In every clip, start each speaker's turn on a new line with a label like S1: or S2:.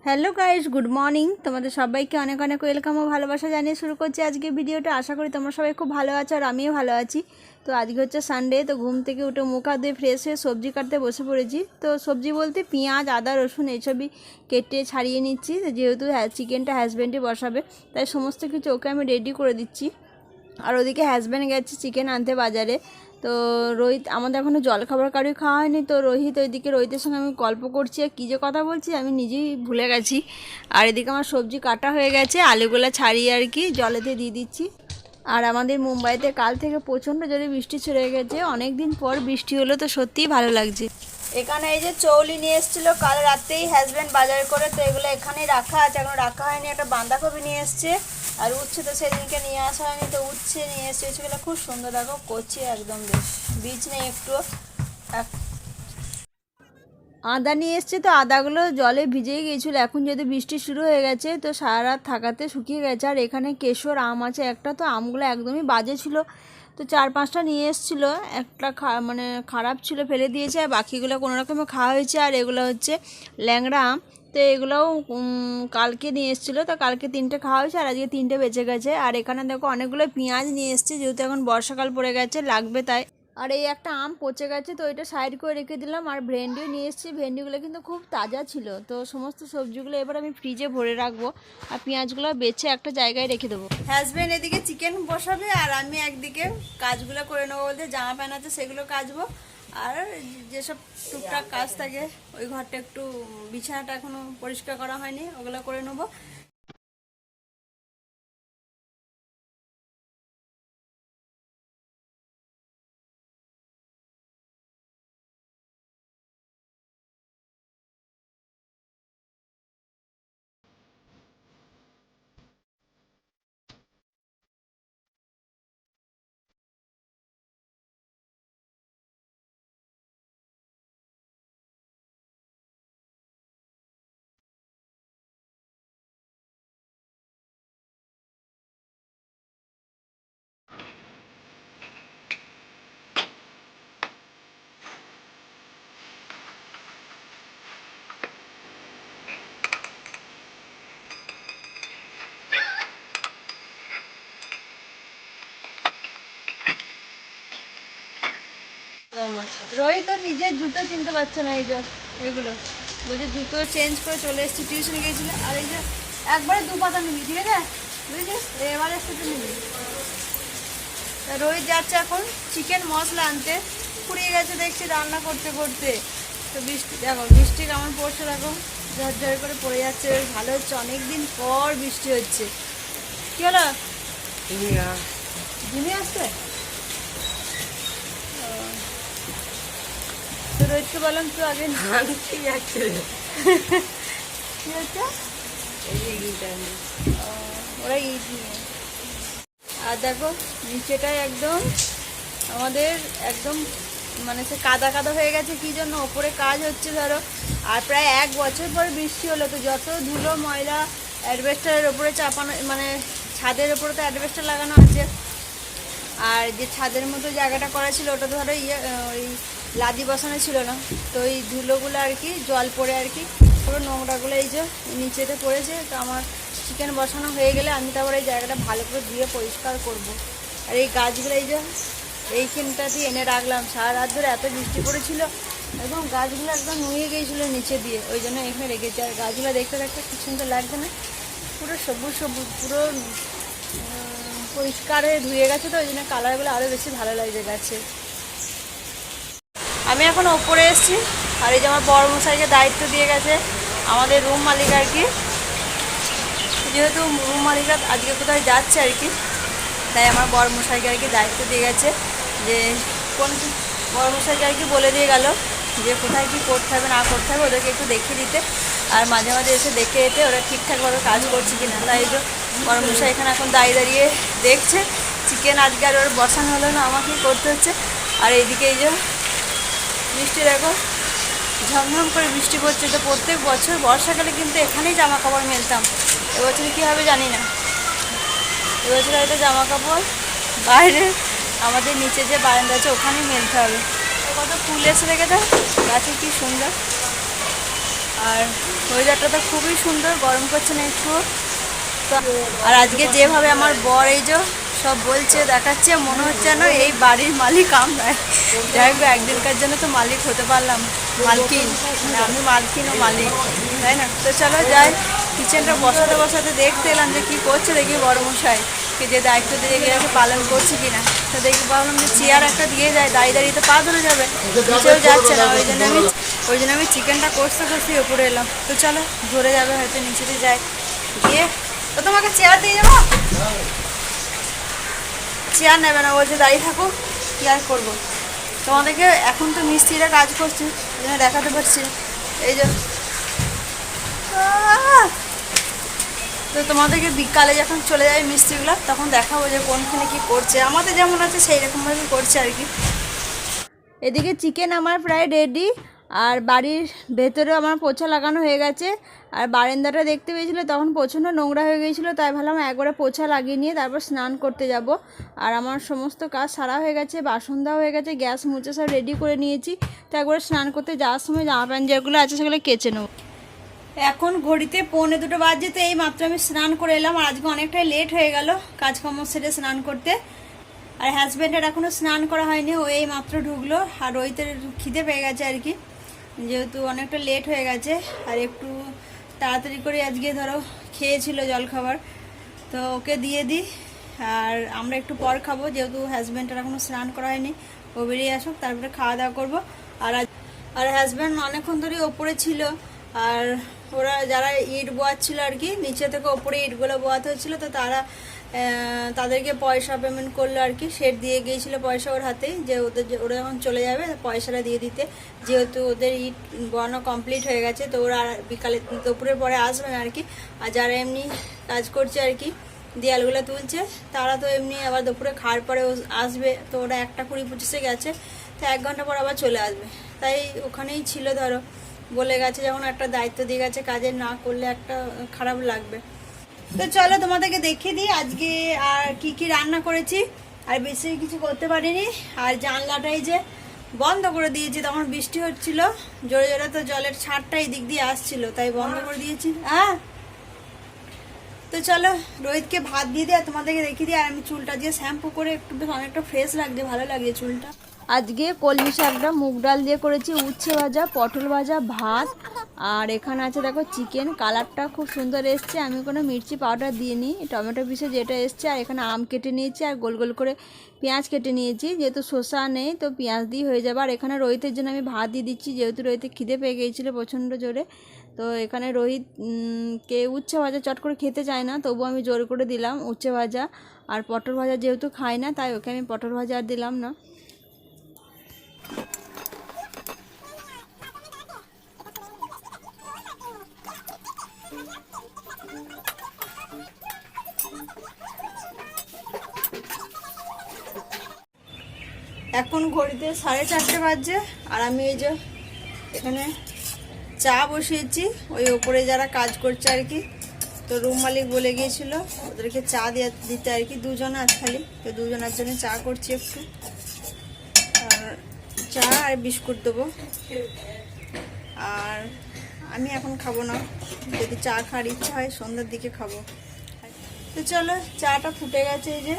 S1: Hello guys, good morning. তোমাদের সবাইকে অনেক অনেক ওয়েলকাম ও ভালোবাসা জানিয়ে শুরু করছি আজকে ভিডিওটা। আশা করি তোমরা সবাই খুব ভালো আছো আর আমিও ভালো আছি। তো আজকে হচ্ছে সানডে, তো ঘুম থেকে উঠে মুখ হাত ধুয়ে ফ্রেশ হয়ে সবজি কাটতে বসে পড়েছি। তো সবজি বলতে পেঁয়াজ, আদা, রসুন এইসবই কেটে ছাড়িয়ে নিচ্ছি, যেহেতু চিকেনটা হাজব্যান্ডই বসাবে, তাই সমস্ত কিছু ওকে আমি রেডি করে দিচ্ছি। আর ওদিকে হাজব্যান্ড গেছে চিকেন আনতে বাজারে। তো রোহিত, আমাদের এখনও জলখাবার কারোই খাওয়া হয়নি, তো রোহিত ওইদিকে, রোহিতের সঙ্গে আমি গল্প করছি আর কী যে কথা বলছি আমি নিজেই ভুলে গেছি। আর এদিকে আমার সবজি কাটা হয়ে গেছে, আলুগুলো ছাড়িয়ে আর কি জলেতে দিয়ে দিচ্ছি। আর আমাদের মুম্বাইতে কাল থেকে প্রচণ্ড জোরে বৃষ্টি ছেড়ে গেছে, অনেক দিন পর বৃষ্টি হলো, তো সত্যিই ভালো লাগছে। এখানে এই যে চৌলি নিয়ে এসেছিলো কাল রাতেই হাজব্যান্ড বাজার করে, তো এগুলো এখানেই রাখা আছে, এখন রাখা হয়নি। একটা বাঁধাকপি নিয়ে এসছে, আর উচ্ছে তো সেদিনকে নিয়ে আসা হয়নি, তো উচ্ছে নিয়ে এসছে। উচ্ছেগুলো খুব সুন্দর, দেখো কচি একদম, বেশ বীজ নেই একটু। আদা নিয়ে এসছে, তো আদাগুলো জলে ভিজেই গিয়েছিলো, এখন যদি বৃষ্টি শুরু হয়ে গেছে তো সারা রাত থাকাতে শুকিয়ে গেছে। আর এখানে কেশর আম আছে একটা, তো আমগুলো একদমই বাজে ছিল, তো 4-5টা নিয়ে এসেছিলো। একটা মানে খারাপ ছিল, ফেলে দিয়েছে, আর বাকিগুলো কোনো রকমে খাওয়া হয়েছে। আর এগুলো হচ্ছে ল্যাংড়া আম, তো এগুলোও কালকে নিয়ে এসেছিলো, তো কালকে 3টে খাওয়া হয়েছে আর আজকে 3টে বেঁচে গেছে। আর এখানে দেখো অনেকগুলো পেঁয়াজ নিয়ে এসছে, যেহেতু এখন বর্ষাকাল পড়ে গেছে, লাগবে তাই। আর এই একটা আম পচে গেছে, তো এটা সাইড করে রেখে দিলাম। আর ভেন্ডিও নিয়ে এসেছি, ভেন্ডিগুলো কিন্তু খুব তাজা ছিল। তো সমস্ত সবজিগুলো এবার আমি ফ্রিজে ভরে রাখবো, আর পেঁয়াজগুলো বেছে একটা জায়গায় রেখে দেবো। হাজব্যান্ড এদিকে চিকেন বসাবে, আর আমি একদিকে কাজগুলো করে নেবো, বলতে জামা প্যান্ট আছে সেগুলো কাচবো। আর যেসব টুকটাক কাজ থাকে, ওই ঘরটা একটু, বিছানাটা এখনো পরিষ্কার করা হয়নি, ওগুলো করে নেবো। রোহিত তো নিজের জুতো চিনতে পারছে না, এই যে এগুলো বলছে জুতো চেঞ্জ করে চলে এসেছি, টিউশনে গিয়েছিল। আর এই যে একবারে 2 পাতা নিবি, ঠিক আছে, বুঝেছিস, এবারে সেটা নিবি। রোহিত যাচ্ছে এখন চিকেন মশলা আনতে, ফুরিয়ে গেছে দেখছি রান্না করতে করতে। তো বৃষ্টি দেখো, বৃষ্টি কেমন পড়ছে দেখো, ঝরঝর করে পড়ে যাচ্ছে, বেশ ভালো হচ্ছে, অনেকদিন পর বৃষ্টি হচ্ছে। কি হলো, ঝিমি আসছে? তো রোহিতকে বললাম তো আগে কি হচ্ছে, ওরা ইট নিয়ে। আর দেখো নিচেটায় একদম আমাদের একদম মানে সে কাদা কাদা হয়ে গেছে, কি জন্য, ওপরে কাজ হচ্ছে ধরো। আর প্রায় 1 বছর পর বৃষ্টি হলো, তো যত ধুলো ময়লা অ্যাডভেস্টারের ওপরে চাপানো, মানে ছাদের ওপরে তো অ্যাডভেস্টার লাগানো আছে, আর যে ছাদের মতো জায়গাটা করা ছিল ওটা ধরো ওই লাদি বসানো ছিল না, তো ওই ধুলোগুলো আর কি জল পড়ে আর কি পুরো নোংরাগুলো এই যে নিচেতে পড়েছে। তো আমার চিকেন বসানো হয়ে গেলে আমি তারপর এই জায়গাটা ভালো করে ধুয়ে পরিষ্কার করব। আর এই গাছগুলো এই যে এইখানটা দিয়ে এনে রাখলাম, সারা রাত ধরে এত বৃষ্টি পড়েছিল, এবং গাছগুলো একদম নুয়ে গিয়েছিলো নিচে দিয়ে, ওই জন্য এখানে রেখেছি। আর গাছগুলো দেখতে দেখতে কি সুন্দর লাগছে না, পুরো সবুজ সবুজ, পুরো পরিষ্কার হয়ে ধুয়ে গেছে, তো ওই জন্য কালারগুলো আরও বেশি ভালো লাগছে গাছে। আমি এখন ওপরে এসেছি, আর এই যে আমার বড় মশাইকে দায়িত্ব দিয়ে গেছে আমাদের রুম মালিক আর কি, যেহেতু রুম মালিকরা আজকে কোথায় যাচ্ছে আর কি, তাই আমার বড় মশাইকে আর কি দায়িত্ব দিয়ে গেছে, যে কোন বড় মশাইকে আর কি বলে দিয়ে গেল যে কোথায় কী করতে হবে না করতে হবে, ওদেরকে একটু দেখিয়ে দিতে, আর মাঝে মাঝে এসে দেখে যেতে ওরা ঠিকঠাকভাবে কাজ করছে কিনা। তাই এই যে বড় মশাই এখানে এখন দাঁড়িয়ে দাঁড়িয়ে দেখছে চিকেন আজকে আর ওর বসানো হলো না, আমাকেই করতে হচ্ছে। আর এইদিকে এই যে বৃষ্টি দেখো, ঝমঝম করে বৃষ্টি পড়ছে। তো প্রত্যেক বছর বর্ষাকালে কিন্তু এখানেই জামা কাপড় মেলতাম, এবছর কী হবে জানি না, এবছর হয়তো জামা কাপড় বাইরে আমাদের নিচে যে বারান্দা আছে ওখানেই মেলতে হবে। কত ফুল এসে রেখে দাও গাছে, কি সুন্দর। আর ওয়েদারটা তো খুবই সুন্দর, গরম করছে না একটু। আর আজকে যেভাবে আমার বর এই যে সব বলছে দেখাচ্ছে, মনে হচ্ছে না এই বাড়ির মালিক আমরাই। যাই হোক, একদিনকার জন্য তো মালিক হতে পারলাম, মালকিন। আমি মালকিন ও মালিক, তাই না? তো চলো যাই, কিচেনটা বসাতে বসাতে দেখতে এলাম যে কী করছে, দেখি বড় মশাই যে দায়িত্ব দিয়ে গিয়েছে পালন করছে কিনা। তো দেখি ভাবলাম যে চেয়ার একটা দিয়ে যায়, দাঁড়িয়ে দাঁড়িয়ে তো পা ধরে যাবে, নিচেও যাচ্ছে না। ওই জন্য আমি চিকেনটা কষতে কষতে উপরে এলাম। তো চলো, ধরে যাবে হয়তো, নিচেতে যাই গিয়ে। তো তোমাকে চেয়ার দিয়ে যাবো, চেয়ার নেবে না, বলছে দাঁড়িয়ে থাকো, কী আর করবো। তোমাদেরকে এখন তো মিস্ত্রিরা কাজ করছে, ওই জন্য দেখাতে পারছি। এই যে তো তোমাদেরকে বিকালে যখন চলে যাবে মিস্ত্রিগুলো, তখন দেখাবো যে কোনখানে কী করছে। আমাদের যেমন আছে সেই রকমভাবে করছে আর কি। এদিকে চিকেন আমার প্রায় রেডি, আর বাড়ির ভেতরেও আমার পোছা লাগানো হয়ে গেছে। আর বারান্দাটা দেখতে পেয়েছিলো তখন প্রচণ্ড নোংরা হয়ে গিয়েছিলো, তাই ভাবলাম একবারে পোছা লাগিয়ে নিয়ে তারপর স্নান করতে যাব। আর আমার সমস্ত কাজ সারা হয়ে গেছে, বাসন দেওয়া হয়ে গেছে, গ্যাস মুছে সব রেডি করে নিয়েছি। তো একবারে স্নান করতে যাওয়ার সময় জামা প্যান্ট যেগুলো আছে সেগুলো কেচে নেব। এখন ঘড়িতে 1:45 বাজে, তো এই মাত্র আমি স্নান করে এলাম। আর আজকে অনেকটাই লেট হয়ে গেল কাজকর্ম সেরে স্নান করতে। আর হাজব্যান্ডের এখনও স্নান করা হয়নি, ও এই মাত্র ঢুকলো। আর ওইতে খিদে পেয়ে গেছে আর কি, যেহেতু অনেকটা লেট হয়ে গেছে। আর একটু তাড়াতাড়ি করে আজকে ধরো খেয়েছিল জলখাবার, তো ওকে দিয়ে দিই। আর আমরা একটু পর খাবো, যেহেতু হাজব্যান্ডের এখনও স্নান করা হয়নি, ও বেরিয়ে আসুক তারপরে খাওয়া দাওয়া করবো। আর হাজব্যান্ড অনেকক্ষণ ধরে ওপরে ছিল। আর ওরা যারা ইট বোয়াচ্ছিল আর কি, নিচে থেকে ওপরে ইটগুলো বোয়াতে হচ্ছিল, তো তাদেরকে পয়সা পেমেন্ট করলো আর কি। শেড দিয়ে গিয়েছিলো পয়সা ওর হাতেই, যে ওরা যখন চলে যাবে পয়সাটা দিয়ে দিতে, যেহেতু ওদের ইট বোয়ানো কমপ্লিট হয়ে গেছে। তো ওরা বিকালে দুপুরের পরে আসবেন আর কি। আর যারা এমনি কাজ করছে আর কি, দেয়ালগুলো তুলছে, তারা তো এমনি আবার দুপুরে খাওয়ার পরে আসবে। তো ওরা 1:20-25 গেছে, তো 1 ঘন্টা পর আবার চলে আসবে। তাই ওখানেই ছিল ধরো, বলে গেছে যখন একটা দায়িত্ব দিয়ে গেছে, কাজে না করলে একটা খারাপ লাগবে। তো চলো তোমাদেরকে দেখিয়ে দিই আজকে আর কি কি রান্না করেছি। আর বেশি কিছু করতে পারিনি। আর জানলাটাই যে বন্ধ করে দিয়েছি, তখন বৃষ্টি হচ্ছিল জোরে জোরে, তো জলের ছাড়টা এই দিক দিয়ে আসছিল, তাই বন্ধ করে দিয়েছি। হ্যাঁ, তো চলো রোহিতকে ভাত দিয়ে দিই আর তোমাদেরকে দেখিয়ে দিই। আর আমি চুলটা দিয়ে শ্যাম্পু করে একটু বেশ অনেকটা ফ্রেশ লাগছে, ভালো লাগছে চুলটা। আজকে কলমি শাকটা মুগ ডাল দিয়ে করেছি, উচ্ছে ভাজা, পটল ভাজা, ভাত। আর এখানে আছে দেখো চিকেন, কালারটা খুব সুন্দর এসছে। আমি কোনো মির্চি পাউডার দিইনি, টমেটো পিসে যেটা এসছে। আর এখানে আম কেটে নিয়েছি, আর গোল গোল করে পেঁয়াজ কেটে নিয়েছি, যেহেতু শসা নেই তো পেঁয়াজ দিয়ে হয়ে যাবে। আর এখানে রোহিতের জন্য আমি ভাত দিয়ে দিচ্ছি, যেহেতু রোহিতে খিদে পেয়ে গিয়েছিলো প্রচণ্ড জোরে। তো এখানে রোহিত কে উচ্ছে ভাজা চট করে খেতে চায় না, তবু আমি জোর করে দিলাম উচ্ছে ভাজা। আর পটল ভাজা যেহেতু খায় না, তাই ওকে আমি পটল ভাজা আর দিলাম না। এখন ঘড়িতে 4:30 বাজছে। আর আমি এই যে এখানে চা বসিয়েছি, ওই ওপরে যারা কাজ করছে আর কি, তো রুম মালিক বলে গিয়েছিল ওদেরকে চা দিতে আর কি, 2 জন আছে খালি, তো 2 জনের জন্য চা করছি একটু। আর চা আর বিস্কুট দেবো। আর আমি এখন খাবো না, যদি চা খাওয়ার ইচ্ছা হয় সন্ধ্যার দিকে খাবো। তো চলো, চাটা ফুটে গেছে, এই যে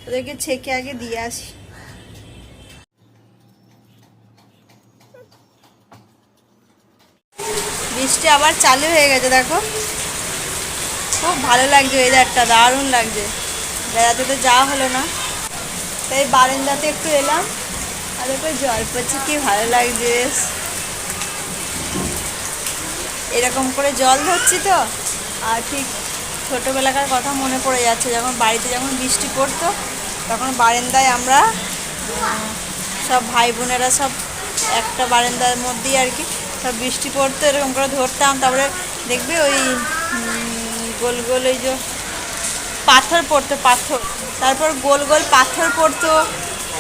S1: ওদেরকে ছেঁকে আগে দিয়ে আসি। বৃষ্টি আবার চালু হয়ে গেছে, দেখো খুব ভালো লাগছে ওয়েদারটা, দারুণ লাগছে। বেড়াতে তো যাওয়া হলো না, তাই বারান্দাতে একটু এলাম। আর দেখো জল পড়ছে, কি ভালো লাগছে। এরকম করে জল ধরছি তো, আর ঠিক ছোটোবেলাকার কথা মনে পড়ে যাচ্ছে, যখন বাড়িতে যখন বৃষ্টি পড়তো, তখন বারান্দায় আমরা সব ভাই বোনেরা সব একটা বারান্দার মধ্যেই আর কি, সব বৃষ্টি পড়তো, এরকম করে ধরতাম। তারপরে দেখবে ওই গোল গোল ওই যে পাথর পড়তো, পাথর, তারপর গোল গোল পাথর পড়তো।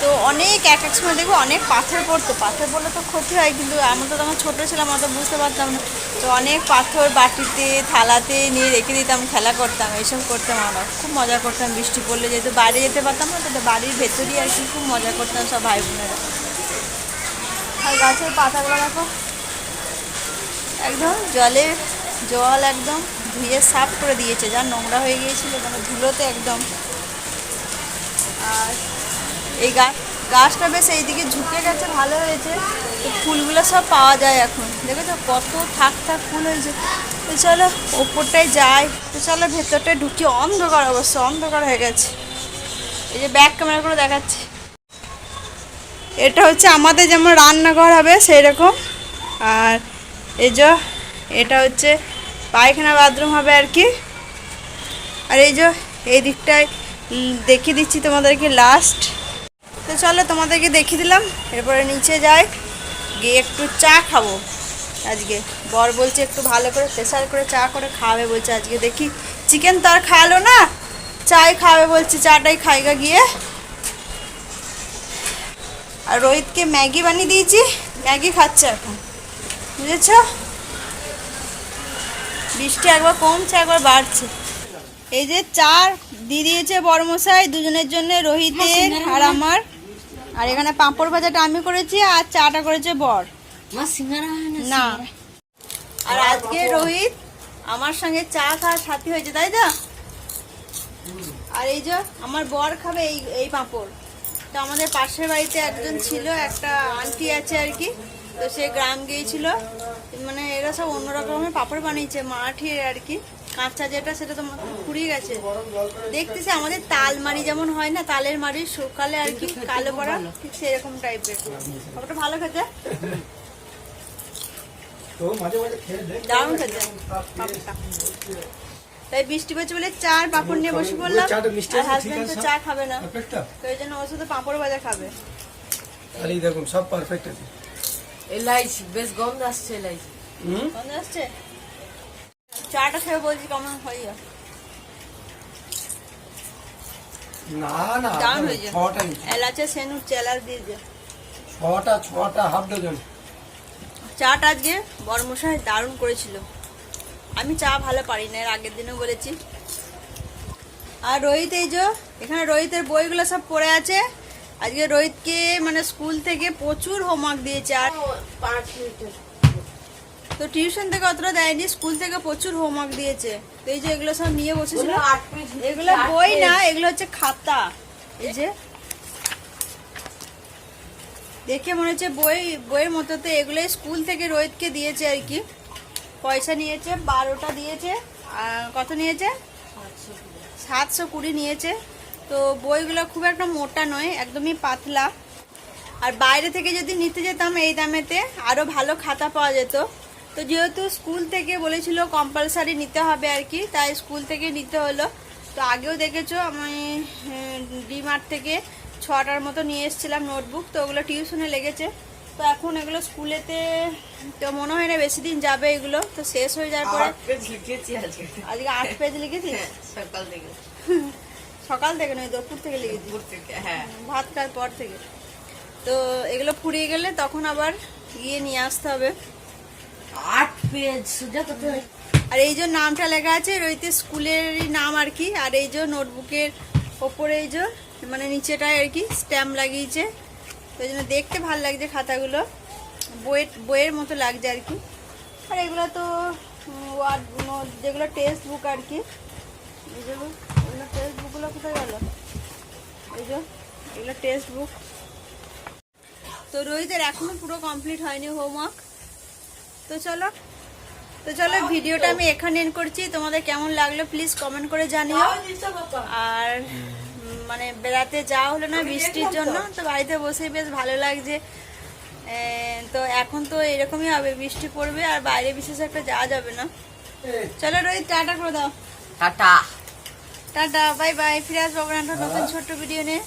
S1: তো অনেক এক সময় দেখবো অনেক পাথর পড়তো, পাথর পড়লে তো ক্ষতি হয়, কিন্তু আমরা তো তখন ছোটো ছিলাম, অত বুঝতে পারতাম না। তো অনেক পাথর বাটিতে থালাতে নিয়ে রেখে দিতাম, খেলা করতাম, এইসব করতাম। আমরা খুব মজা করতাম বৃষ্টি পড়লে, যেহেতু বাইরে যেতে পারতাম না, তো বাড়ির ভেতরেই আর কি খুব মজা করতাম সব ভাই বোনেরা। আর গাছের পাতাগুলো দেখো একদম জল একদম ধুয়ে সাফ করে দিয়েছে, যা নোংরা হয়ে গিয়েছিল মানে ধুলোতে একদম। আর এই গাছটা বেশ এইদিকে ঝুঁকে গেছে, ভালো হয়েছে। তো ফুলগুলো সব পাওয়া যায় এখন, দেখেছো কত থাক ফুল হয়েছে। তো চলো ওপরটায় যাই, তো চলো ভেতরটায় ঢুকি। অন্ধকার, অবশ্য অন্ধকার হয়ে গেছে। এই যে ব্যাক ক্যামেরা করে দেখাচ্ছি, এটা হচ্ছে আমাদের যেমন রান্নাঘর হবে সেই রকম। আর এই যে এটা হচ্ছে পায়খানা বাথরুম হবে আর কি। আর এই যে এই দিকটায় দেখিয়ে দিচ্ছি তোমাদেরকে লাস্ট। তো চলো তোমাদেরকে দেখিয়ে দিলাম, এরপরে নিচে যাই, গিয়ে একটু চা খাবো। আজকে বর বলছে একটু ভালো করে প্রেসার করে চা করে খাওয়াবে বলছে আজকে। দেখি, চিকেন তো আর খাওয়ালো না, চাই খাওয়াবে বলছে, চাটাই খাইগা গিয়ে। আর রোহিতকে ম্যাগি বানিয়ে দিয়েছি, ম্যাগি খাচ্ছে এখন, বুঝেছ। বৃষ্টি একবার কমছে একবার বাড়ছে। এই যে চা দিয়ে দিয়েছে বড়মশাই দুজনের জন্য, রোহিতের আর আমার। আর এখানে পাঁপড় ভাজাটা আমি করেছি, আর চাটা করেছে বর। না, আর আজকে রোহিত আমার সঙ্গে চা খাওয়ার সাথী হয়েছে, তাই তো। আর এই যে আমার বর খাবে এই পাঁপড়। তো আমাদের পাশের বাড়িতে একজন ছিল, একটা আন্টি আছে আর কি, তো সে গ্রাম গিয়েছিল, মানে এরা সব অন্য রকমের পাঁপড় বানিয়েছে, মাঠির আর কি, কাঁচা যেটা সেটা তো ফুরিয়ে গেছে। দেখতেছি আমাদের তালমারি যেমন হয় না, তালের মারি সকালে আর কি কালো পড়া, ঠিক সেরকম টাইপের। পাঁপড়টা ভালো খেতে, দারুণ খেতে পাঁপড়টা। তাই বৃষ্টি পড়ছে বলে চা আর পাঁপড় নিয়ে বসে পড়লাম। হাজবেন্ড তো চা খাবে না, তো এই জন্য ওর সাথে পাঁপড় ভাজা খাবে।
S2: দেখুন সব পারফেক্ট আছে।
S3: এলাইচি বেশ গন্ধ আসছে, এলাইচি
S1: গন্ধ আসছে। চাটা খেয়ে বলছি কেমন হয়ে যায়।
S2: না না,
S1: দারুণ হয়েছে,
S2: 6টা
S1: এলাচে সেনুর চেলার দিয়ে যে
S2: 6টা হাফ ডজন।
S1: চাটা আজকে বড়মশাই দারুণ করেছিল। আমি চা ভালো পারি না, এর আগের দিনও বলেছি। আর রোহিত এই যে এখানে রোহিতের বইগুলো সব পড়ে আছে। আজকে রোহিতকে মানে স্কুল থেকে প্রচুর হোমওয়ার্ক দিয়েছে। আর
S3: 5 মিনিটের
S1: তো টিউশন থেকে অতটা দেয়নি, স্কুল থেকে প্রচুর হোমওয়ার্ক দিয়েছে। তো এই যে এগুলো সব নিয়ে বসেছিল, এগুলো বই না, এগুলো হচ্ছে খাতা। এই যে দেখে মনে হচ্ছে বইয়ের মতো, তো এগুলো স্কুল থেকে রোহিতকে দিয়েছে আর কি। পয়সা নিয়েছে 12টা দিয়েছে। আর কত নিয়েছে? 720 নিয়েছে। তো বইগুলো খুব একটা মোটা নয়, একদমই পাতলা। আর বাইরে থেকে যদি নিতে যেতাম এই দামেতে আরও ভালো খাতা পাওয়া যেত। তো যেহেতু স্কুল থেকে বলেছিল কম্পালসারি নিতে হবে আর কি, তাই স্কুল থেকে নিতে হলো। তো আগেও দেখেছো আমি ডিমার্ট থেকে 6টার মতো নিয়ে এসেছিলাম নোটবুক, তো ওগুলো টিউশনে লেগেছে। তো এখন এগুলো স্কুলেতে তো মনে হয় না বেশি দিন যাবে এগুলো, তো শেষ হয়ে যাওয়ার পরে। আজকে 8 পেজ লিখেছি সকাল থেকে নয়, দুপুর থেকে লিখেছি,
S3: হ্যাঁ
S1: ভাত খাওয়ার পর থেকে। তো এগুলো ফুরিয়ে গেলে তখন আবার গিয়ে নিয়ে আসতে হবে।
S3: 8 পেজ সুজা কত।
S1: আর এই যে নামটা লেখা আছে রোহিতের স্কুলেরই নাম আর কি। আর এই যে নোটবুকের ওপরে এই যে মানে নিচেটায় আর কি স্ট্যাম্প লাগিয়েছে, তো এই জন্য দেখতে ভালো লাগছে খাতাগুলো, বইয়ের মতো লাগছে আর কি। আর এগুলো তো ওয়ার্ড যেগুলো টেক্সট বুক আর কি, এই যে এগুলো টেক্সট বুকগুলো কোথায় গেল, এই যে এগুলো টেক্সট বুক। তো রোহিতের এখনো পুরো কমপ্লিট হয়নি হোমওয়ার্ক। তো চলো ভিডিওটা আমি এখানে এন্ড করছি। তোমাদের কেমন লাগলো প্লিজ কমেন্ট করে জানিও। আর মানে বেড়াতে যাওয়া হলো না বৃষ্টির জন্য, তো বাড়িতে বসে বেশ ভালো লাগছে। তো এখন তো এরকমই হবে, বৃষ্টি পড়বে আর বাইরে বিশেষ একটা যাওয়া যাবে না। চলো রোহিত টাটা করে দাও।
S3: Tata
S1: tata, bye bye. ফিরে আসবো নতুন ছোট্ট ভিডিও নিয়ে।